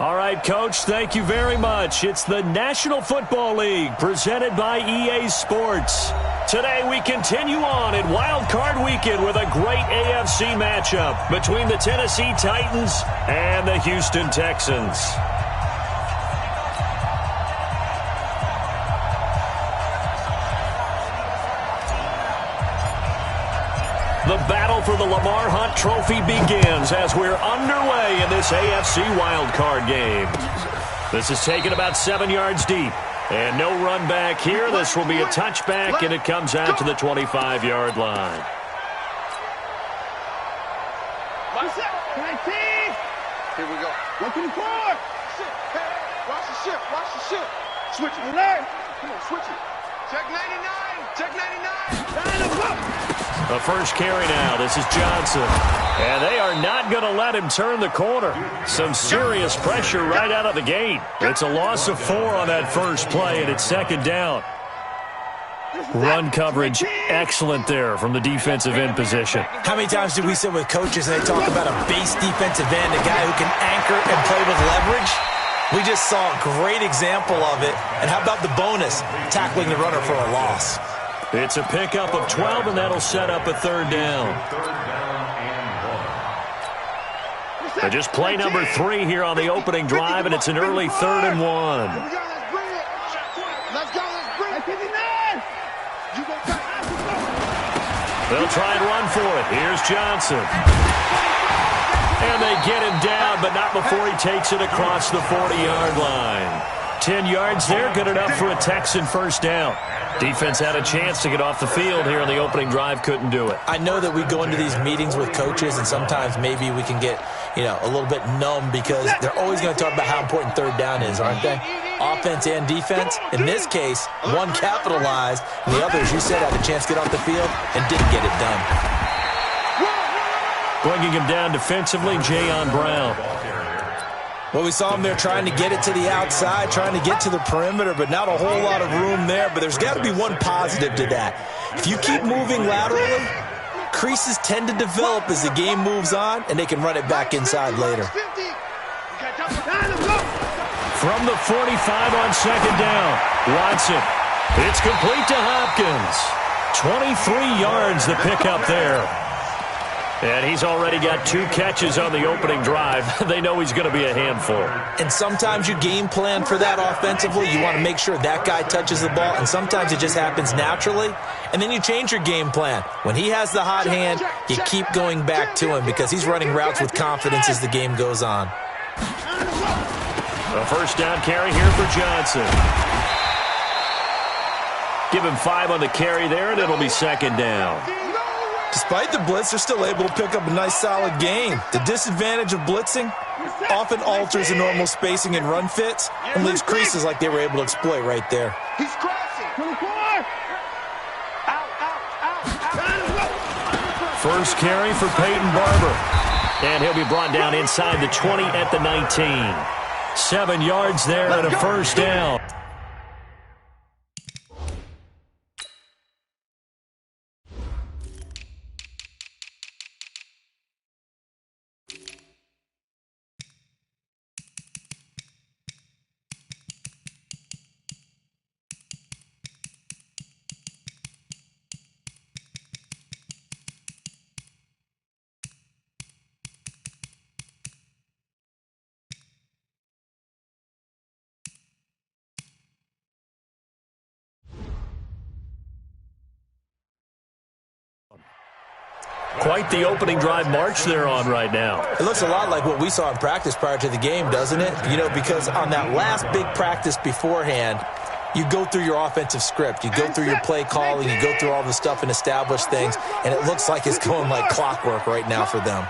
All right, Coach, thank you very much. It's the National Football League presented by EA Sports. Today we continue on in Wild Card Weekend with a great AFC matchup between the Tennessee Titans and the Houston Texans. The battle for the Lamar Hunt Trophy begins as we're underway in this AFC wildcard game. This is taken about 7 yards deep. And no run back here. This will be a touchback, and it comes out to the 25-yard line. Here we go. Welcome to court. Watch the ship. Watch the ship. Switch it. Come on, switch it. Check 99. Check 99. The first carry now. This is Johnson. And they are not going to let him turn the corner. Some serious pressure right out of the gate. It's a loss of 4 on that first play, and it's second down. Run coverage, excellent there from the defensive end position. How many times do we sit with coaches and they talk about a base defensive end, a guy who can anchor and play with leverage? We just saw a great example of it. And how about the bonus, tackling the runner for a loss? It's a pickup of 12, and that'll set up a third down. And just play number 3 here on the opening drive, and it's an early 3rd and 1. They'll try and run for it. Here's Johnson. And they get him down, but not before he takes it across the 40-yard line. 10 yards there, good enough for a Texan first down. Defense had a chance to get off the field here on the opening drive, couldn't do it. I know that we go into these meetings with coaches, and sometimes maybe we can get, a little bit numb because they're always going to talk about how important third down is, aren't they? Offense and defense. In this case, one capitalized, and the other, as you said, had a chance to get off the field and didn't get it done. Bringing him down defensively, Jayon Brown. Well, we saw him there trying to get it to the outside, trying to get to the perimeter, but not a whole lot of room there. But there's got to be one positive to that. If you keep moving laterally, creases tend to develop as the game moves on, and they can run it back inside later. From the 45 on second down, Watson. It's complete to Hopkins. 23 yards the pickup there. And he's already got 2 catches on the opening drive. They know he's going to be a handful. And sometimes you game plan for that offensively. You want to make sure that guy touches the ball, and sometimes it just happens naturally. And then you change your game plan. When he has the hot hand, you keep going back to him because he's running routes with confidence as the game goes on. A first down carry here for Johnson. Give him 5 on the carry there, and it'll be second down. Despite the blitz, they're still able to pick up a nice, solid gain. The disadvantage of blitzing often alters the normal spacing and run fits and leaves creases like they were able to exploit right there. He's crossing. First carry for Peyton Barber. And he'll be brought down inside the 20 at the 19. 7 yards there and a first down. Quite the opening drive march they're on right now. It looks a lot like what we saw in practice prior to the game, doesn't it? Because on that last big practice beforehand, you go through your offensive script. You go through your play calling. You go through all the stuff and establish things. And it looks like it's going like clockwork right now for them.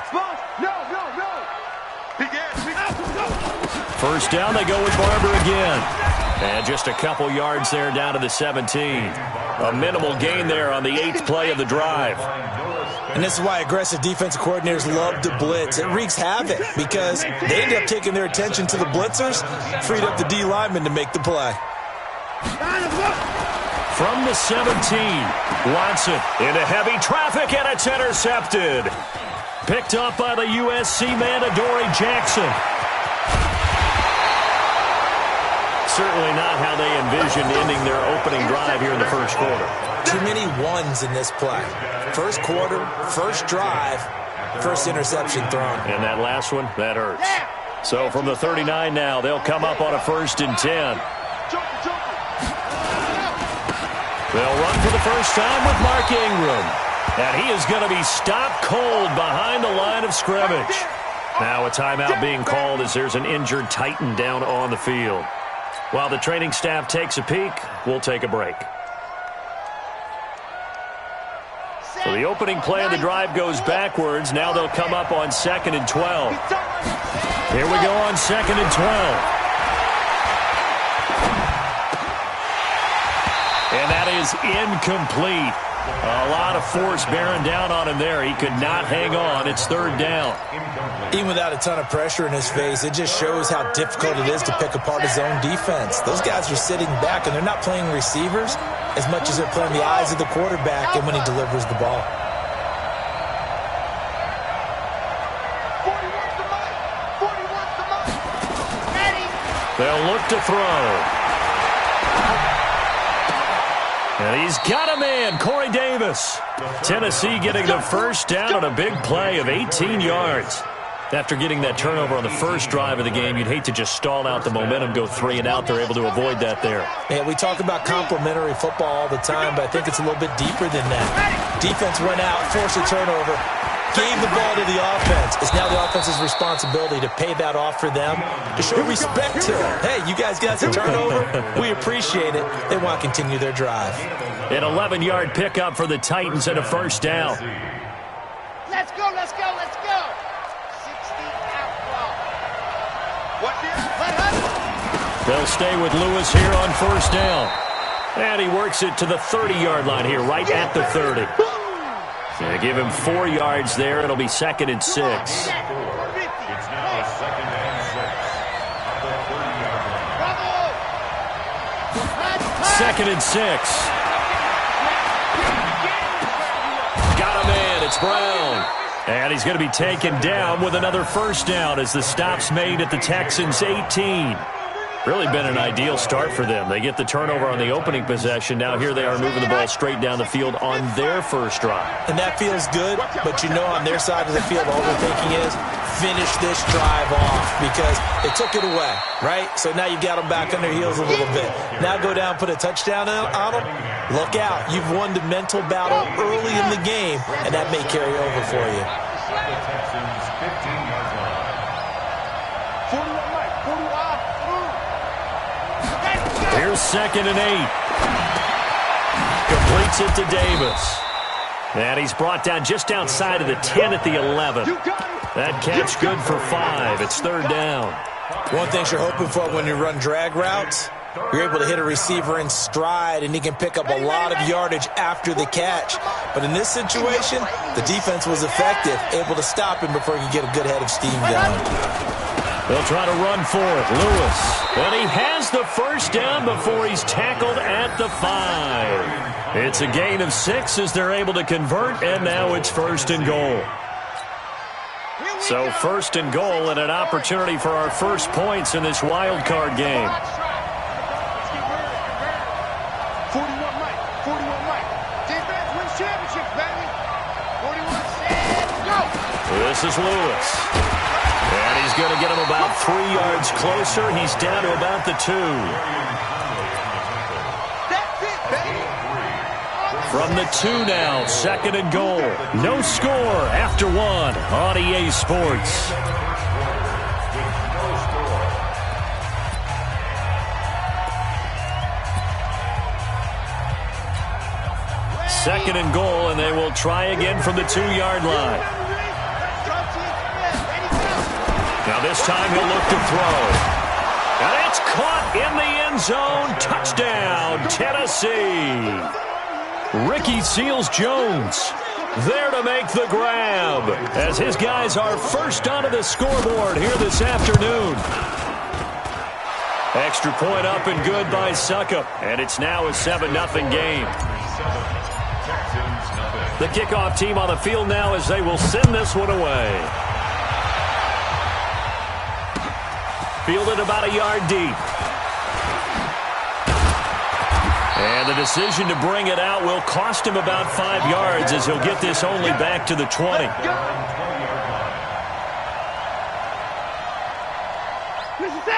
First down, they go with Barber again. And just a couple yards there down to the 17. A minimal gain there on the 8th play of the drive. And this is why aggressive defensive coordinators love to blitz. It wreaks havoc because they end up taking their attention to the blitzers, freed up the D lineman to make the play. From the 17, Watson into heavy traffic, and it's intercepted. Picked up by the USC man, Adoree Jackson. certainly not how they envisioned ending their opening drive here in the first quarter. Too many ones in this play. First quarter, first drive, first interception thrown. And that last one, that hurts. So from the 39 now, they'll come up on a 1st and 10. They'll run for the first time with Mark Ingram. And he is going to be stopped cold behind the line of scrimmage. Now a timeout being called as there's an injured Titan down on the field. While the training staff takes a peek, we'll take a break. So the opening play of the drive goes backwards. Now they'll come up on 2nd and 12. Here we go on 2nd and 12. And that is incomplete. A lot of force bearing down on him there. He could not hang on. It's 3rd down. Even without a ton of pressure in his face, it just shows how difficult it is to pick apart his own defense. Those guys are sitting back, and they're not playing receivers as much as they're playing the eyes of the quarterback and when he delivers the ball. They'll look to throw. And he's got a man, Corey Davis. Tennessee getting the first down on a big play of 18 yards. After getting that turnover on the first drive of the game, you'd hate to just stall out the momentum, go 3 and out. They're able to avoid that there. Yeah, we talk about complementary football all the time, but I think it's a little bit deeper than that. Defense went out, forced a turnover, gave the ball to the offense. It's now the offense's responsibility to pay that off for them, to show respect to them. Hey, you guys got some turnover. We appreciate it. They want to continue their drive. An 11-yard pickup for the Titans and a first down. Let's go, let's go, let's go. 60 out ball. What here? They'll stay with Lewis here on first down. And he works it to the 30-yard line here, right at the 30. They give him 4 yards there. It'll be 2nd and 6. It's now 2nd and 6. 2nd and 6. Got a man. It's Brown. And he's going to be taken down with another first down as the stop's made at the Texans' 18. Really been an ideal start for them. They get the turnover on the opening possession. Now here they are moving the ball straight down the field on their first drive. And that feels good, but you know on their side of the field all they're thinking is finish this drive off because they took it away, right? So now you got them back on their heels a little bit. Now go down, put a touchdown on them. Look out. You've won the mental battle early in the game, and that may carry over for you. The Texans 15-yard line. 41 right, 41. Here's 2nd and 8. Completes it to Davis. And he's brought down just outside of the 10 at the 11. That catch good for 5. It's 3rd down. One thing you're hoping for when you run drag routes, you're able to hit a receiver in stride, and he can pick up a lot of yardage after the catch. But in this situation, the defense was effective, able to stop him before he could get a good head of steam going. They'll try to run for it. Lewis. And he has the first down before he's tackled at the 5. It's a gain of 6 as they're able to convert, and now it's 1st and goal. So 1st and goal and an opportunity for our first points in this wild card game. 41 right, 41 right. Defense wins championships, baby. 41 set, go. This is Lewis. And he's going to get him about 3 yards closer. He's down to about the 2. That's it, baby. From the 2 now, 2nd and goal. No score after 1 on EA Sports. Second and goal, and they will try again from the 2-yard line. Now this time he'll look to throw. And it's caught in the end zone. Touchdown, Tennessee. Ricky Seals-Jones there to make the grab as his guys are first onto the scoreboard here this afternoon. Extra point up and good by Suckup, and it's now a 7-0 game. The kickoff team on the field now as they will send this one away. Fielded about a yard deep. And the decision to bring it out will cost him about 5 yards as he'll get this only back to the 20.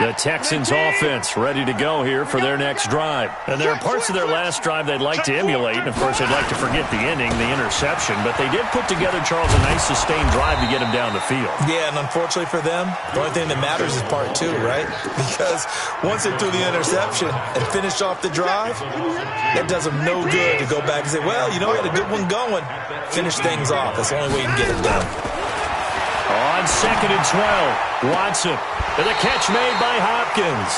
The Texans offense ready to go here for their next drive. And there are parts of their last drive they'd like to emulate. And, of course, they'd like to forget the ending, the interception. But they did put together, Charles, a nice sustained drive to get him down the field. Yeah, and unfortunately for them, the only thing that matters is part 2, right? Because once they threw the interception and finished off the drive, it does them no good to go back and say, well, you know, we had a good one going. Finish things off. That's the only way you can get it done. On 2nd and 12, Watson. And the catch made by Hopkins.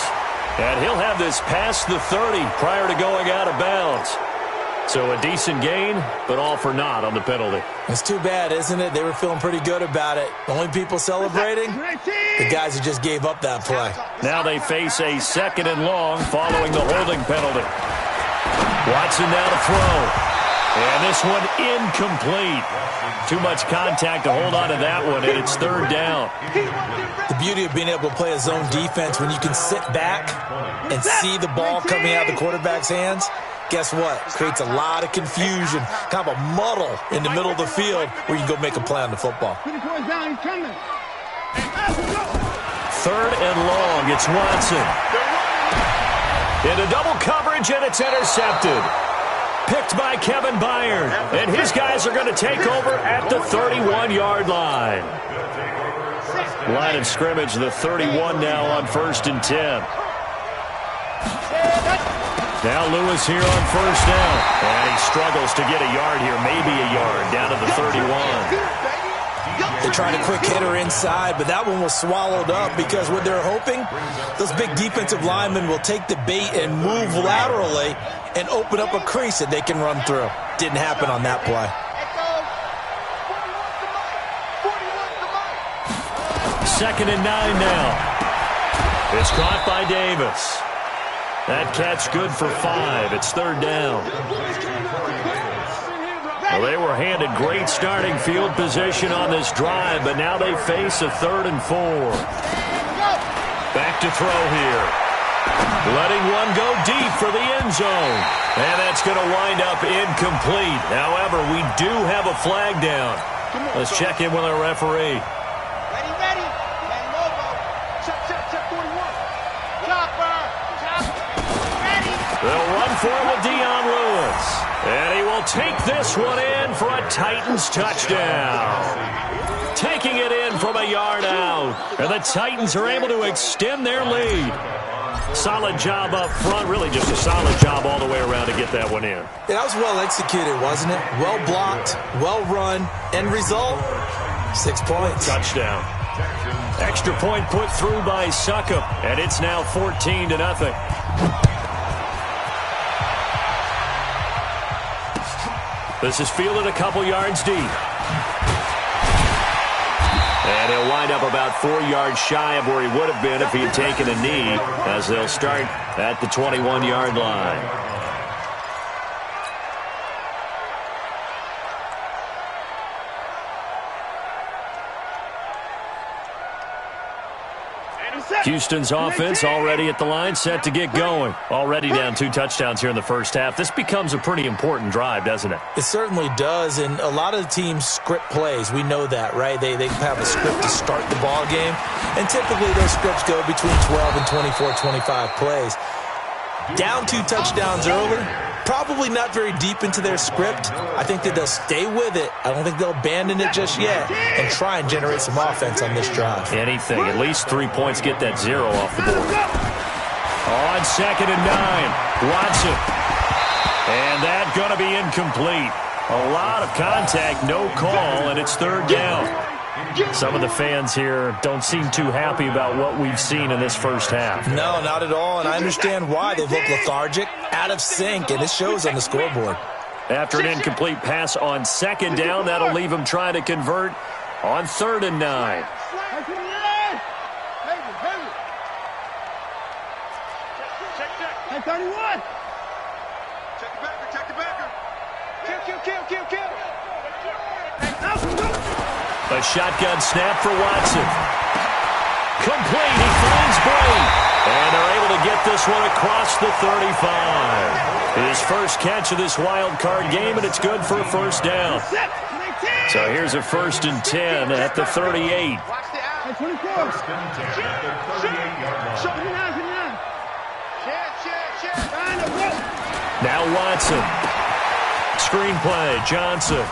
And he'll have this past the 30 prior to going out of bounds. So a decent gain, but all for naught on the penalty. It's too bad, isn't it? They were feeling pretty good about it. The only people celebrating, the guys who just gave up that play. Now they face a 2nd and long following the holding penalty. Watson now to throw. And this one incomplete. Too much contact to hold on to that one, and it's 3rd down. The beauty of being able to play a zone defense when you can sit back and see the ball coming out of the quarterback's hands, guess what? Creates a lot of confusion, kind of a muddle in the middle of the field where you can go make a play on the football. 3rd and long, it's Watson. Into double coverage, and it's intercepted. Picked by Kevin Byard, and his guys are going to take over at the 31-yard line. Line of scrimmage, the 31 now on 1st and 10. Now Lewis here on 1st down, and he struggles to get a yard here, maybe a yard, down to the 31. They tried a quick hitter inside, but that one was swallowed up because what they're hoping, those big defensive linemen will take the bait and move laterally and open up a crease that they can run through. Didn't happen on that play. 2nd and 9 now. It's caught by Davis. That catch good for 5. It's 3rd down. Well, they were handed great starting field position on this drive, but now they face a 3rd and 4. Back to throw here. Letting one go deep for the end zone. And that's going to wind up incomplete. However, we do have a flag down. Let's check in with our referee. Ready. Check 41. Chopper. Ready. They'll run for it with Dion Lewis. And he will take this one in for a Titans touchdown. Taking it in from a yard out. And the Titans are able to extend their lead. Solid job up front. Really just a solid job all the way around to get that one in. That was well executed, wasn't it? Well blocked, well run. End result, 6 points. Touchdown. Extra point put through by Succop. And it's now 14-0. This is fielded a couple yards deep. And he'll wind up about 4 yards shy of where he would have been if he had taken a knee, as they'll start at the 21-yard line. Houston's offense already at the line, set to get going. Already down 2 touchdowns here in the first half. This becomes a pretty important drive, doesn't it? It certainly does, and a lot of the teams script plays. We know that, right? They have a script to start the ball game, and typically those scripts go between 12 and 24, 25 plays. Down 2 touchdowns early, probably not very deep into their script. I think that they'll stay with it. I don't think they'll abandon it just yet and try and generate some offense on this drive. Anything. At least 3 points, get that 0 off the board. On 2nd and 9, Watson. And that going to be incomplete. A lot of contact, no call, and it's 3rd down. Some of the fans here don't seem too happy about what we've seen in this first half. No, not at all, and I understand why. They look lethargic, out of sync, and it shows on the scoreboard. After an incomplete pass on 2nd down, that'll leave them trying to convert on 3rd and 9. Hey, 31. Check the backer. Kill. A shotgun snap for Watson. Complete. He finds Bray. And they're able to to get this one across the 35. His first catch of this wild card game, and it's good for a first down. So here's a 1st and 10 at the 38. Now Watson. Screenplay, Johnson.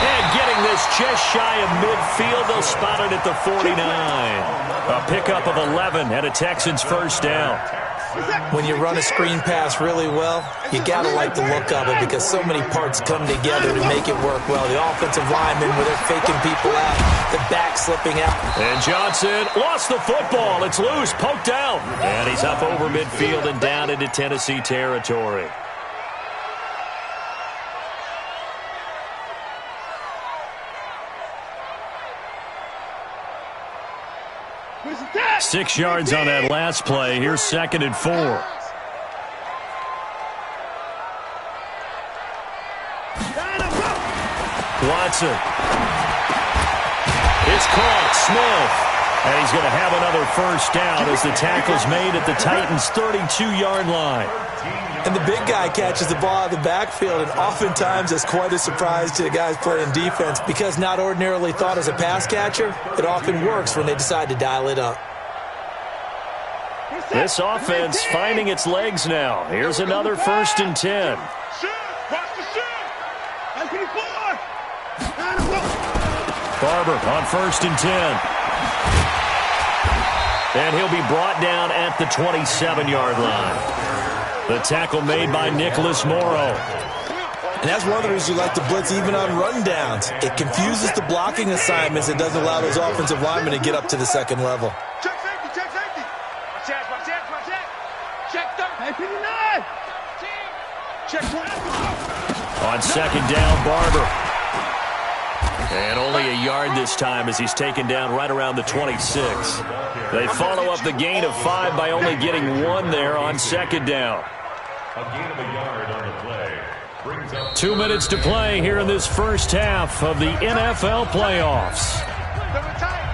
And getting this just shy of midfield, they'll spot it at the 49. A pickup of 11 and a Texans first down. When you run a screen pass really well, you got to like the look of it because so many parts come together to make it work well. The offensive linemen, where they're faking people out, the back slipping out. And Johnson lost the football. It's loose, poked out. And he's up over midfield and down into Tennessee territory. Six yards on that last play. Here's 2nd and 4. Watson. It's caught. Smith. And he's going to have another first down as the tackle's made at the Titans' 32-yard line. And the big guy catches the ball out of the backfield, and oftentimes it's quite a surprise to the guys playing defense because not ordinarily thought as a pass catcher, it often works when they decide to dial it up. This offense finding its legs now. Here's another 1st and 10. Barber on 1st and 10. And he'll be brought down at the 27-yard line. The tackle made by Nicholas Morrow. And that's one of the reasons you like to blitz even on rundowns. It confuses the blocking assignments. It doesn't allow those offensive linemen to get up to the second level. Check safety, check safety. Watch check. Check 59. Check 20. On 2nd down, Barber. And only a yard this time as he's taken down right around the 26. They follow up the gain of 5 by only getting 1 there on 2nd down. A gain of a yard on the play. 2 minutes to play here in this first half of the NFL playoffs.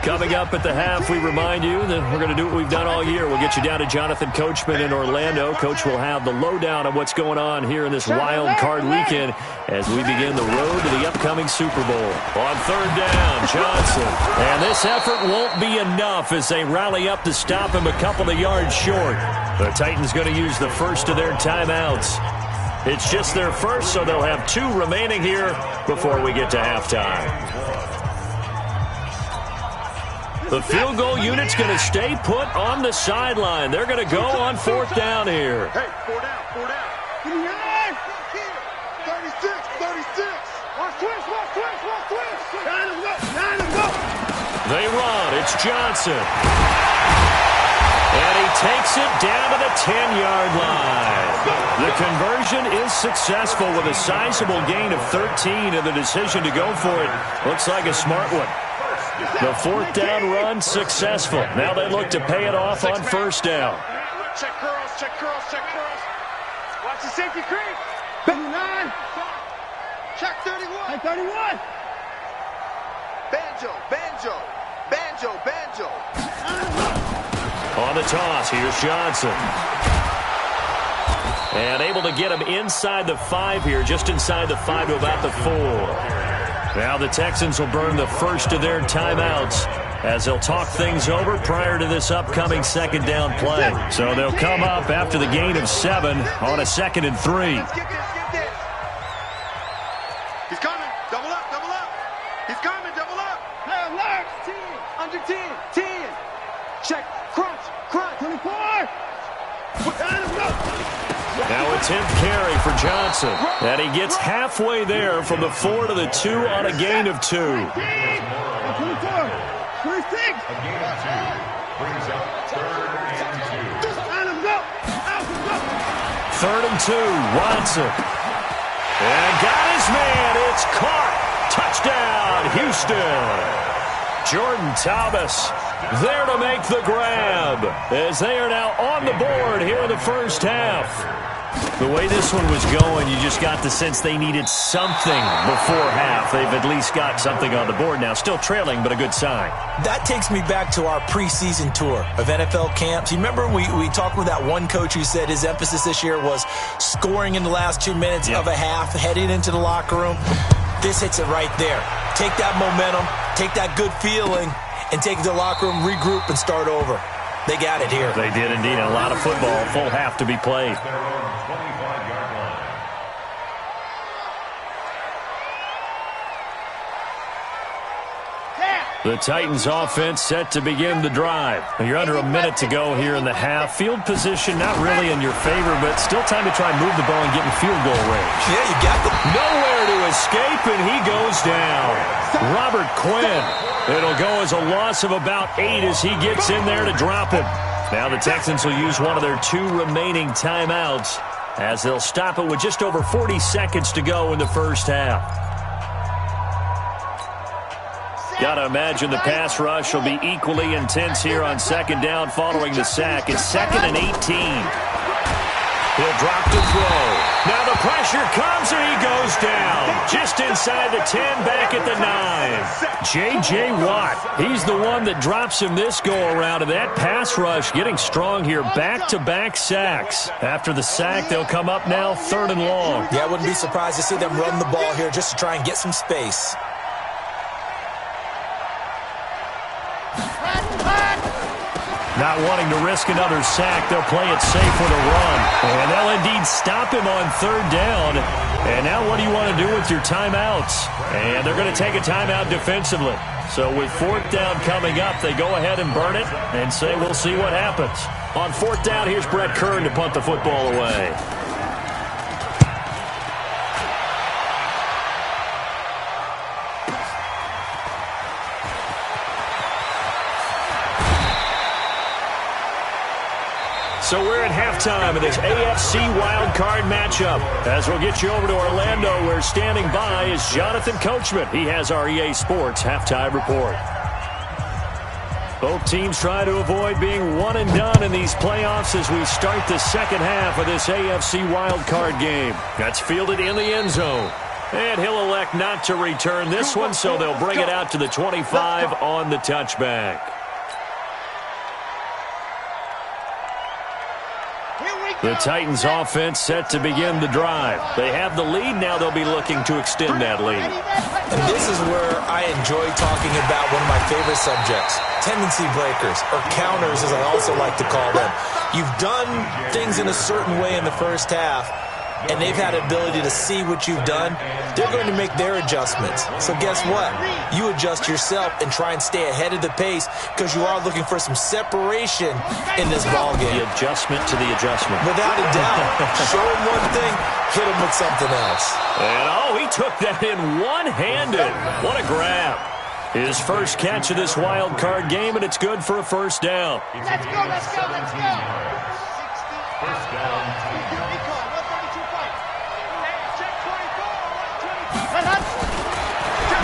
Coming up at the half, we remind you that we're going to do what we've done all year. We'll get you down to Jonathan Coachman in Orlando. Coach will have the lowdown of what's going on here in this wild card weekend as we begin the road to the upcoming Super Bowl. On 3rd down, Johnson. And this effort won't be enough as they rally up to stop him a couple of yards short. The Titans going to use the first of their timeouts. It's just their first, so they'll have 2 remaining here before we get to halftime. The field goal unit's going to stay put on the sideline. They're going to go on 4th down here. Hey, 4 down. 36. Watch twist. They run. It's Johnson. And he takes it down to the 10-yard line. The conversion is successful with a sizable gain of 13, and the decision to go for it looks like a smart one. The 4th down run successful. Now they look to pay it off on 1st down. Check curls. Watch the safety creep. 59. Check 31. 31. Banjo. On the toss, here's Johnson. And able to get him inside the 5 here, just inside the 5 to about the 4. Now the Texans will burn the first of their timeouts as they'll talk things over prior to this upcoming 2nd down play. So they'll come up after the gain of 7 on a 2nd and 3. He's coming. Double up. He's coming. Double up. Hey, alert. 10. Under 10. 10. Check. Crunch. 24. Now a 10th carry for Johnson. And he gets halfway there from the 4 to the 2 on a gain of 2. 24. 26. A gain of 2 brings up 3rd and 2. 3rd and 2, Watson. And got his man. It's caught. Touchdown, Houston. Jordan Thomas there to make the grab as they are now on the board here in the first half. The way this one was going, you just got the sense they needed something before half. They've at least got something on the board now. Still trailing, but a good sign. That takes me back to our preseason tour of NFL camps. You remember we talked with that one coach who said his emphasis this year was scoring in the last 2 minutes of a half, heading into the locker room. This hits it right there. Take that momentum, take that good feeling, and take it to the locker room, regroup, and start over. They got it here. They did indeed. A lot of football, full half to be played. The Titans offense set to begin the drive. You're under a minute to go here in the half. Field position not really in your favor, but still time to try and move the ball and get in field goal range. Yeah, you got the... Nowhere to escape, and he goes down. Robert Quinn. It'll go as a loss of about 8 as he gets in there to drop him. Now the Texans will use one of their 2 remaining timeouts as they'll stop it with just over 40 seconds to go in the first half. Got to imagine the pass rush will be equally intense here on second down following the sack. It's 2nd and 18. He'll drop to throw. Now the pressure comes and he goes down. Just inside the 10, back at the 9. J.J. Watt, he's the one that drops him this go-around. And that pass rush getting strong here. Back-to-back sacks. After the sack, they'll come up now 3rd and long. Yeah, I wouldn't be surprised to see them run the ball here just to try and get some space. Not wanting to risk another sack, they'll play it safe with a run. And they'll indeed stop him on 3rd down. And now what do you want to do with your timeouts? And they're going to take a timeout defensively. So with 4th down coming up, they go ahead and burn it and say we'll see what happens. On 4th down, here's Brett Kern to punt the football away. So we're at halftime of this AFC wildcard matchup. As we'll get you over to Orlando, where standing by is Jonathan Coachman. He has our EA Sports halftime report. Both teams try to avoid being one and done in these playoffs as we start the second half of this AFC wildcard game. That's fielded in the end zone. And he'll elect not to return this one, so they'll bring it out to the 25 on the touchback. The Titans offense set to begin the drive. They have the lead. Now they'll be looking to extend that lead. And this is where I enjoy talking about one of my favorite subjects, tendency breakers, or counters as I also like to call them. You've done things in a certain way in the first half, and they've had the ability to see what you've done. They're going to make their adjustments. So guess what? You adjust yourself and try and stay ahead of the pace because you are looking for some separation in this ballgame. The adjustment to the adjustment. Without a doubt. Show him one thing, hit him with something else. And, he took that in one-handed. What a grab. His first catch of this wild card game, and it's good for a first down. Let's go, let's go, let's go. 60 First down.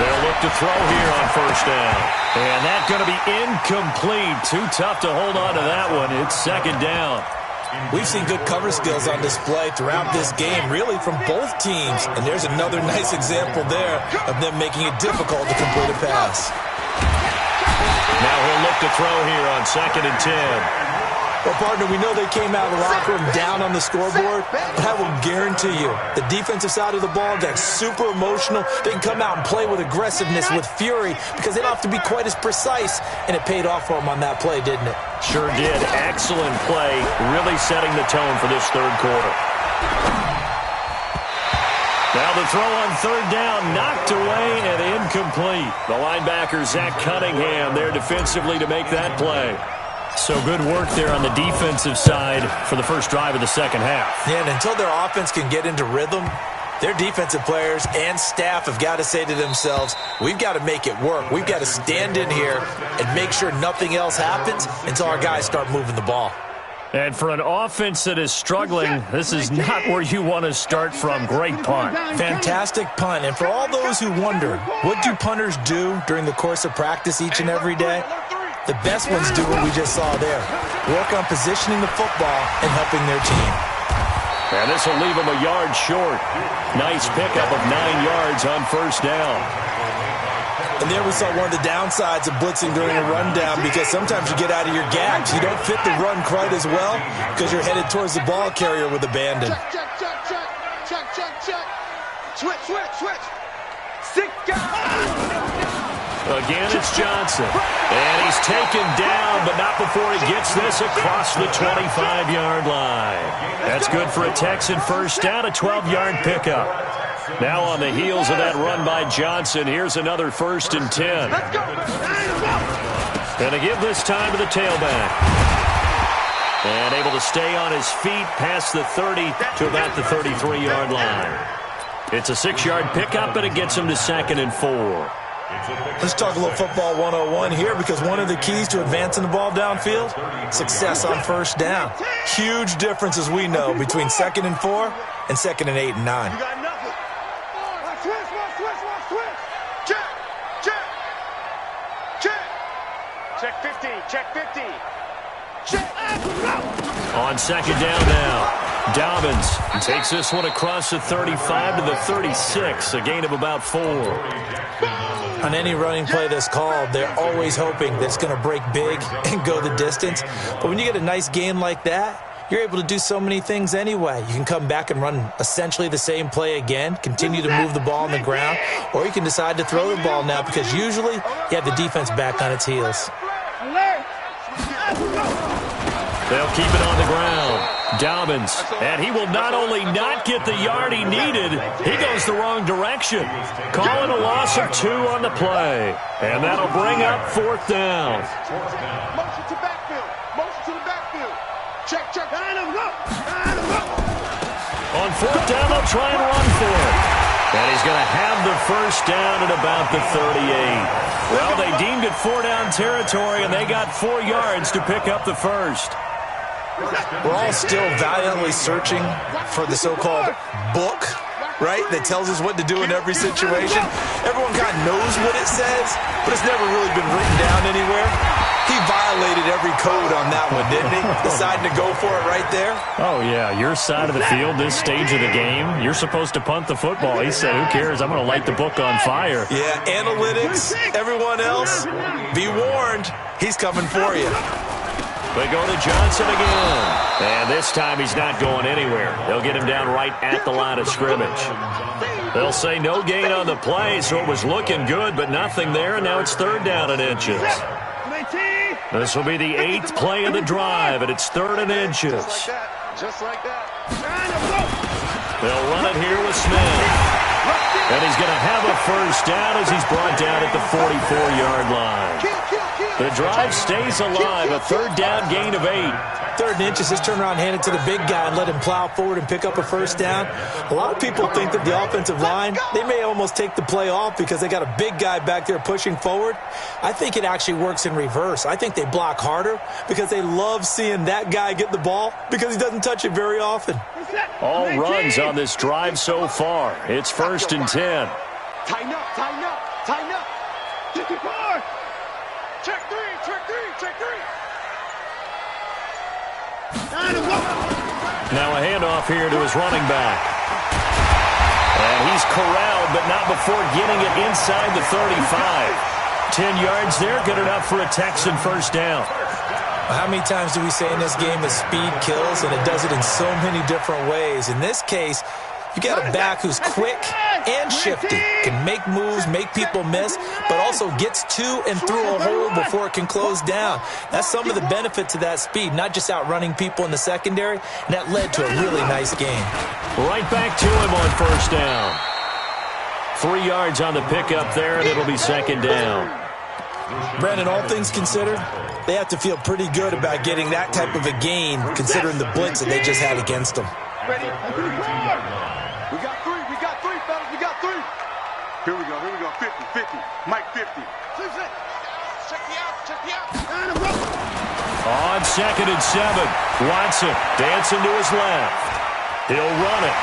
They'll look to throw here on first down. And that's going to be incomplete. Too tough to hold on to that one. It's second down. We've seen good cover skills on display throughout this game, really from both teams. And there's another nice example there of them making it difficult to complete a pass. Now he'll look to throw here on 2nd and 10. Well, partner, we know they came out of the locker room down on the scoreboard, but I will guarantee you the defensive side of the ball got super emotional. They can come out and play with aggressiveness, with fury, because they don't have to be quite as precise, and it paid off for them on that play, didn't it? Sure did. Excellent play, really setting the tone for this third quarter. Now the throw on 3rd down, knocked away and incomplete. The linebacker, Zach Cunningham, there defensively to make that play. So good work there on the defensive side for the first drive of the second half. Yeah, and until their offense can get into rhythm, their defensive players and staff have got to say to themselves, we've got to make it work. We've got to stand in here and make sure nothing else happens until our guys start moving the ball. And for an offense that is struggling, this is not where you want to start from. Great punt. Fantastic punt. And for all those who wonder, what do punters do during the course of practice each and every day? The best ones do what we just saw there. Work on positioning the football and helping their team. And this will leave him a yard short. Nice pickup of 9 yards on first down. And there we saw one of the downsides of blitzing during a rundown, because sometimes you get out of your gaps. You don't fit the run quite as well because you're headed towards the ball carrier with abandon. Check. Switch. Again, it's Johnson. And he's taken down, but not before he gets this across the 25-yard line. That's good for a Texan first down, a 12-yard pickup. Now on the heels of that run by Johnson, here's another 1st and 10. Going to give this time to the tailback. And able to stay on his feet past the 30 to about the 33-yard line. It's a 6-yard pickup, and it gets him to 2nd and 4. Let's talk a little football 101 here, because one of the keys to advancing the ball downfield, success on first down. Huge difference, as we know, between 2nd and 4 and 2nd and 8 and 9. You got nothing. Switch. Check 50. On 2nd down now, Dobbins takes this one across the 35 to the 36, a gain of about 4. On any running play that's called, they're always hoping that it's going to break big and go the distance. But when you get a nice game like that, you're able to do so many things anyway. You can come back and run essentially the same play again, continue to move the ball on the ground, or you can decide to throw the ball now, because usually you have the defense back on its heels. They'll keep it on the ground. Dobbins, and he will not only not get the yard he needed, he goes the wrong direction. Calling a loss of 2 on the play. And that'll bring up 4th down. Motion to the backfield. Check. On 4th down, they'll try and run for it. And he's going to have the first down at about the 38. Well, they deemed it 4-down territory, and they got 4 yards to pick up the first. We're all still valiantly searching for the so-called book, right, that tells us what to do in every situation. Everyone kind of knows what it says, but it's never really been written down anywhere. He violated every code on that one, didn't he? Deciding to go for it right there. Oh, yeah, your side of the field, this stage of the game, you're supposed to punt the football. He said, who cares? I'm going to light the book on fire. Yeah, analytics, everyone else, be warned, he's coming for you. They go to Johnson again. And this time he's not going anywhere. They'll get him down right at the line of scrimmage. They'll say no gain on the play, so it was looking good, but nothing there, and now it's 3rd down and inches. This will be the 8th play of the drive, and it's 3rd and inches. Just like that. They'll run it here with Smith. And he's going to have a first down as he's brought down at the 44-yard line. The drive stays alive, a 3rd down gain of 8. 3rd and inches, just turn around, hand it to the big guy, and let him plow forward and pick up a first down. A lot of people think that the offensive line, they may almost take the play off because they got a big guy back there pushing forward. I think it actually works in reverse. I think they block harder because they love seeing that guy get the ball because he doesn't touch it very often. All runs on this drive so far. It's 1st and 10. Tighten up. Check 3. Now a handoff here to his running back. And he's corralled, but not before getting it inside the 35. 10 yards there, good enough for a Texan first down. How many times do we say in this game that speed kills, and it does it in so many different ways? In this case, you got a back who's quick and shifty, can make moves, make people miss, but also gets to and through a hole before it can close down. That's some of the benefits of that speed, not just outrunning people in the secondary, and that led to a really nice game. Right back to him on first down. 3 yards on the pickup there, and it'll be 2nd down. Brandon, all things considered, they have to feel pretty good about getting that type of a gain, considering the blitz that they just had against them. Ready? We got 3, fellas. We got 3. Here we go. 50. Mike 50. Check the out. On 2nd and 7, Watson dancing to his left. He'll run it.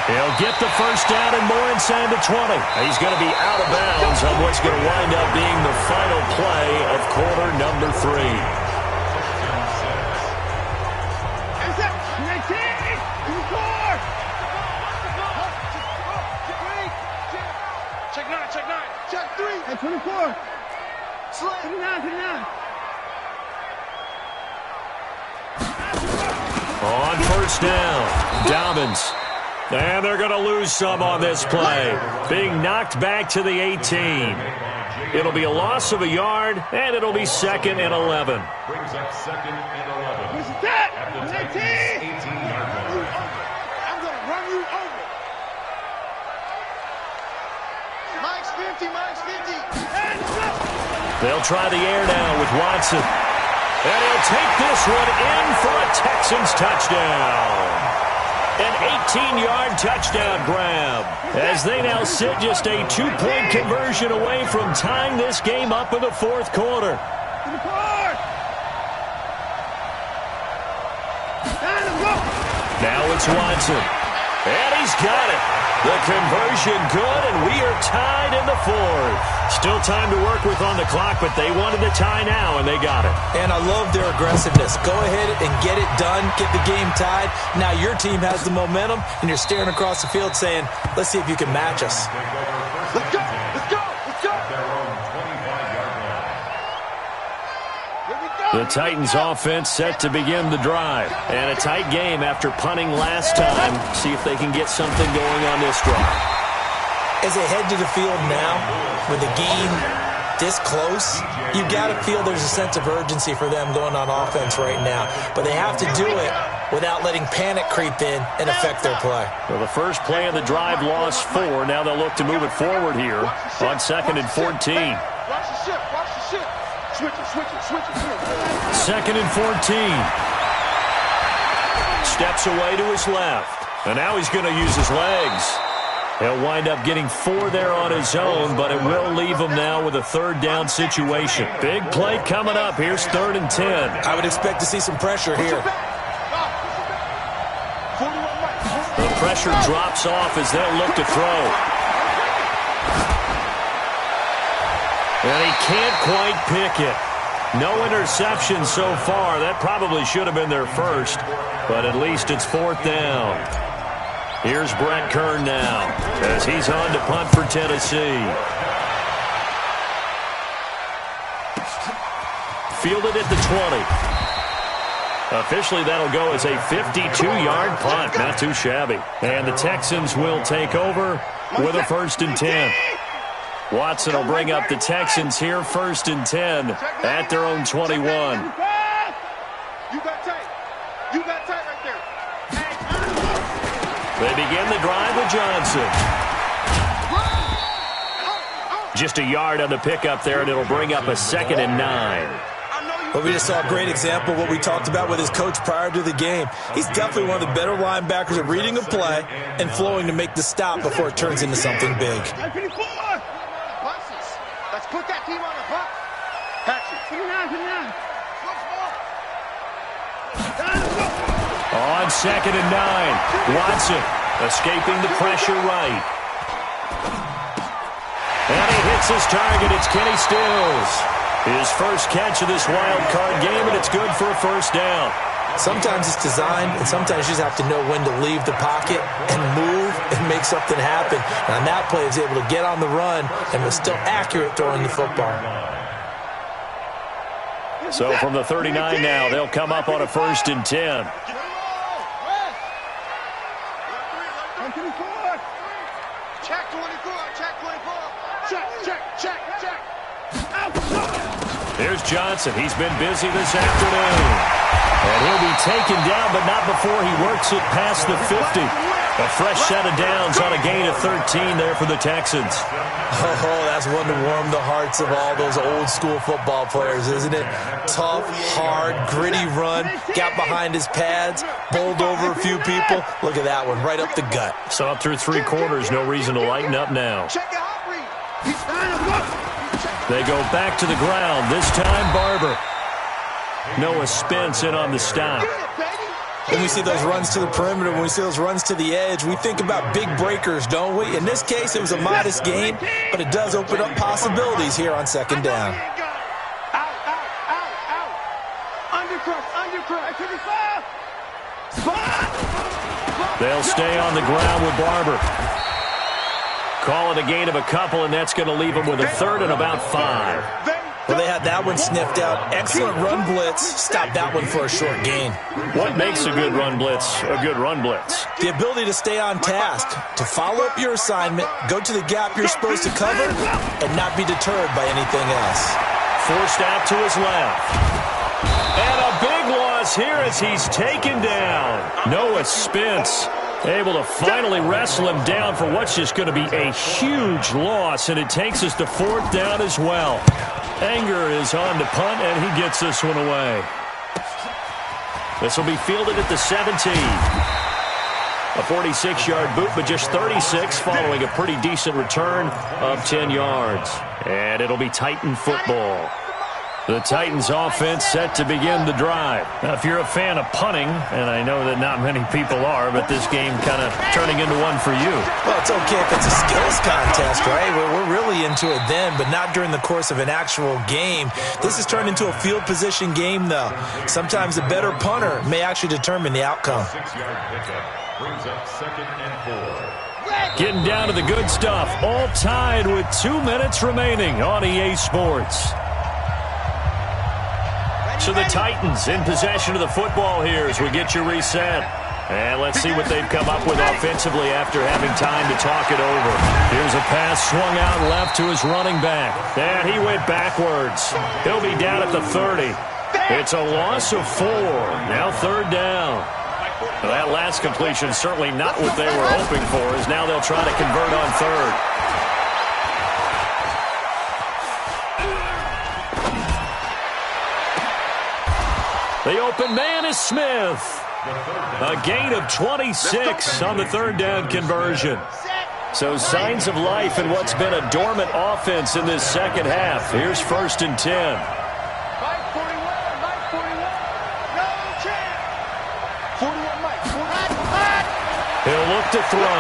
He'll get the first down and more inside the 20. He's going to be out of bounds on what's going to wind up being the final play of quarter number 3. Check 3. Hey, 24. Slant. 29, 29. On first down, Dobbins. And they're going to lose some on this play. Being knocked back to the 18. It'll be a loss of a yard, and it'll be 2nd and 11. Brings up 2nd and 11. What's that? At the Titans' 18-yard line. I'm going to run you over. Mike's 50, Mike's 50. They'll try the air now with Watson. And he'll take this one in for a Texans touchdown. An 18-yard touchdown grab as they now sit just a 2-point conversion away from tying this game up in the 4th quarter. Now it's Watson. And he's got it. The conversion good, and we are tied in the 4th. Still time to work with on the clock, but they wanted the tie now, and they got it. And I love their aggressiveness. Go ahead and get it done. Get the game tied. Now your team has the momentum, and you're staring across the field saying, let's see if you can match us. Let's go, let's go, let's go. Their own 25-yard line. Here we go. The Titans offense set to begin the drive. And a tight game after punting last time. See if they can get something going on this drive. As they head to the field now, with the game this close, you've got to feel there's a sense of urgency for them going on offense right now. But they have to do it without letting panic creep in and affect their play. Well, the first play of the drive lost 4. Now they'll look to move it forward here on 2nd and 14. Watch the ship, watch the ship. Switch it, switch it, switch it. 2nd and 14. Steps away to his left. And now he's going to use his legs. He'll wind up getting 4 there on his own, but it will leave him now with a 3rd down situation. Big play coming up. Here's 3rd and 10. I would expect to see some pressure here. The pressure drops off as they'll look to throw. And he can't quite pick it. No interception so far. That probably should have been their first, but at least it's 4th down. Here's Brett Kern now as he's on to punt for Tennessee. Fielded at the 20. Officially, that'll go as a 52-yard punt. Not too shabby. And the Texans will take over with a 1st and 10. Watson will bring up the Texans here, 1st and 10 at their own 21. You got tight. You got tight right there. They begin the drive with Johnson. Just a yard on the pickup there, and it'll bring up a 2nd and 9. Well, we just saw a great example of what we talked about with his coach prior to the game. He's definitely one of the better linebackers at reading a play and flowing to make the stop before it turns into something big. Let's put that team on the bus. Patrick, 29. On 2nd and 9, Watson escaping the pressure right. And he hits his target. It's Kenny Stills. His first catch of this wild card game, and it's good for a 1st down. Sometimes it's designed, and sometimes you just have to know when to leave the pocket and move and make something happen. And on that play, he was able to get on the run and was still accurate throwing the football. So from the 39 now, they'll come up on a 1st and 10. Check 24, check 24. Check. Here's Johnson. He's been busy this afternoon. And he'll be taken down, but not before he works it past the 50. A fresh set of downs on a gain of 13 there for the Texans. Oh, that's one to warm the hearts of all those old school football players, isn't it? Tough, hard, gritty run. Got behind his pads, bowled over a few people. Look at that one, right up the gut. So up through 3 quarters, no reason to lighten up now. Check the hot read. He's trying to They go back to the ground. This time, Barber. Noah Spence in on the stop. When we see those runs to the perimeter, when we see those runs to the edge, we think about big breakers, don't we? In this case, it was a modest gain, but it does open up possibilities here on 2nd down. Out. Undercrush. Spot. They'll stay on the ground with Barber. Call it a gain of a couple, and that's going to leave them with a third and about 5. Well, they had that one sniffed out. Excellent run blitz. Stop that one for a short gain. What makes a good run blitz a good run blitz? The ability to stay on task, to follow up your assignment, go to the gap you're supposed to cover, and not be deterred by anything else. Forced out to his left. And a big loss here as he's taken down. Noah Spence able to finally wrestle him down for what's just going to be a huge loss, and it takes us to 4th down as well. Anger is on to punt, and he gets this one away. This will be fielded at the 17. A 46-yard boot, but just 36 following a pretty decent return of 10 yards. And it'll be Titan football. The Titans offense set to begin the drive. Now, if you're a fan of punting, and I know that not many people are, but this game kind of turning into one for you. Well, it's okay if it's a skills contest, right? We're really into it then, but not during the course of an actual game. This has turned into a field position game, though. Sometimes a better punter may actually determine the outcome. 6-yard pickup brings up 2nd and 4. Getting down to the good stuff. All tied with 2 minutes remaining on EA Sports. So the Titans in possession of the football here as we get you reset. And let's see what they've come up with offensively after having time to talk it over. Here's a pass swung out left to his running back. And he went backwards. He'll be down at the 30. It's a loss of 4. Now 3rd down. Well, that last completion certainly not what they were hoping for, as now they'll try to convert on 3rd. The open man is Smith. A gain of 26 on the 3rd down conversion. So signs of life in what's been a dormant offense in this second half. Here's 1st and 10. Mike 41, Mike 41. No chance. 41, Mike. 41. He'll look to throw.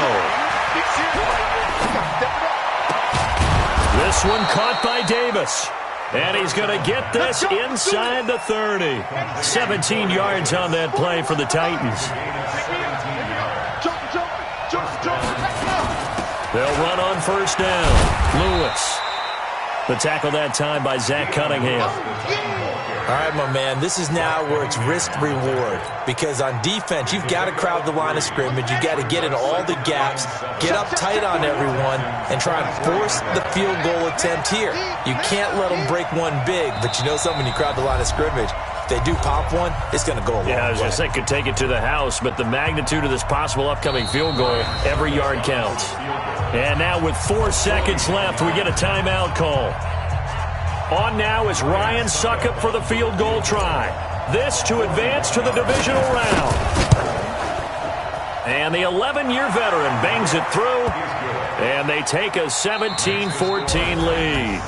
This one caught by Davis. And he's going to get this inside the 30. 17 yards on that play for the Titans. They'll run on 1st down. Lewis. The tackle that time by Zach Cunningham. All right, my man, this is now where it's risk-reward. Because on defense, you've got to crowd the line of scrimmage. You've got to get in all the gaps, get up tight on everyone, and try and force the field goal attempt here. You can't let them break one big, but you know something, when you crowd the line of scrimmage, if they do pop one, it's going to go a long way. Yeah, I was going to say, could take it to the house, but the magnitude of this possible upcoming field goal, every yard counts. And now with 4 seconds left, we get a timeout call. On now is Ryan Suckup for the field goal try. This to advance to the divisional round. And the 11-year veteran bangs it through, and they take a 17-14 lead.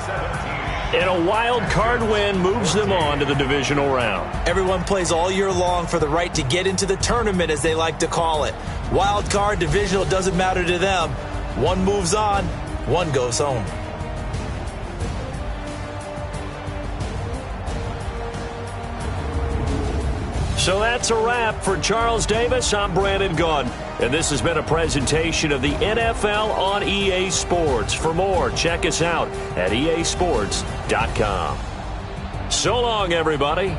And a wild card win moves them on to the divisional round. Everyone plays all year long for the right to get into the tournament, as they like to call it. Wild card, divisional, doesn't matter to them. One moves on, one goes home. So that's a wrap for Charles Davis. I'm Brandon Gunn, and this has been a presentation of the NFL on EA Sports. For more, check us out at easports.com. So long, everybody.